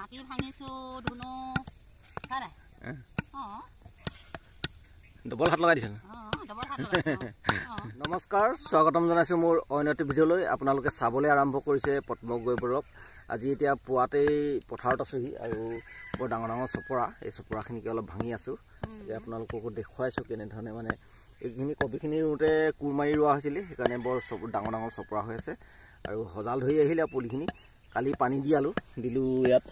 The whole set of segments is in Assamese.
মাটি ভাঙিছো ধুনু হয় নাই ডবল হাত লগাই দিছে ডবল হাত লগাইছো নমস্কাৰ স্বাগতম জনাইছো মোৰ অন্যটি ভিডিঅ'লৈ আপোনালোকে চাবলৈ আৰম্ভ কৰিছে পদ্মক গৈবৰক আজি এতিয়া পুৱাতেই পথাৰত আছোহি আৰু বৰ ডাঙৰ ডাঙৰ চপৰা এই চপৰাখিনিকে অলপ ভাঙি আছো এতিয়া আপোনালোককো দেখুৱাইছো কেনেধৰণে মানে এইখিনি কবিখিনি ৰুওঁতে কোৰ মাৰি ৰোৱা হৈছিলে সেইকাৰণে বৰ ডাঙৰ ডাঙৰ চপৰা হৈ আছে আৰু হজাল ধৰি আহিলে পুলিখিনি কালি পানী দিলো ইয়াত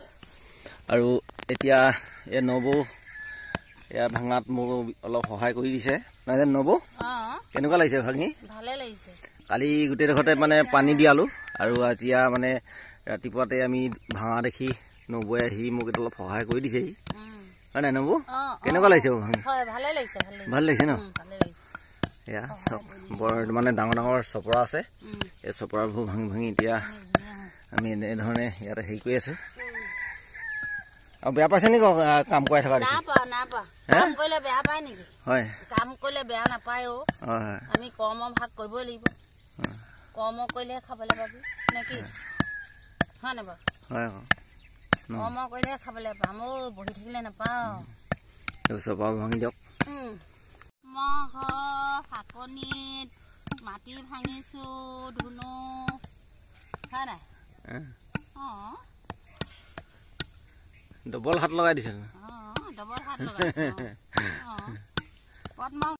আৰু এতিয়া এই নবৌ এয়া ভাঙাত মোক অলপ সহায় কৰি দিছে নহয় নবৌ কেনেকুৱা লাগিছে ভাঙি ভালে লাগিছে কালি গোটেই ডোখৰতে মানে পানী দিয়ালো আৰু এতিয়া মানে ৰাতিপুৱাতে আমি ভাঙা দেখি নবৌয়ে আহি মোক অলপ সহায় কৰি দিছে হয় নাই নবৌ কেনেকুৱা লাগিছে ভাঙি ভাল লাগিছে ন এয়া চব বৰ মানে ডাঙৰ ডাঙৰ চপৰা আছে এই চপৰাবোৰ ভাঙি ভাঙি এতিয়া আমি এনেধৰণে ইয়াতে হেৰি কৰি আছে আৰু বেয়া পাইছে নেকি কাম কৰাই থকা কাম কৰিলে বেয়া পায় নেকি হয় কাম কৰিলে বেয়া নাপায় আমি কৰ্ম ভাগ কৰিবই লাগিব কৰ্ম কৰিলে খাবলৈ পাবি নেকি হয় নাই বাৰু হয় কৰ্ম কৰিলে খাবলৈ পাম বহি থাকিলে নাপাওঁ চপৰা ভাঙি দিয়ক মই শাকনিত মাটি ভাঙিছো ধুনু হয় নাই ডবল হাত লগাই দিছে ডবল হাত লগাইছো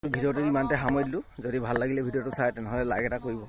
ভিডিঅ'টো ইমানতে সামৰি দিলোঁ যদি ভাল লাগিলে ভিডিঅ'টো চাই তেনেহ'লে লাইক এটা কৰিব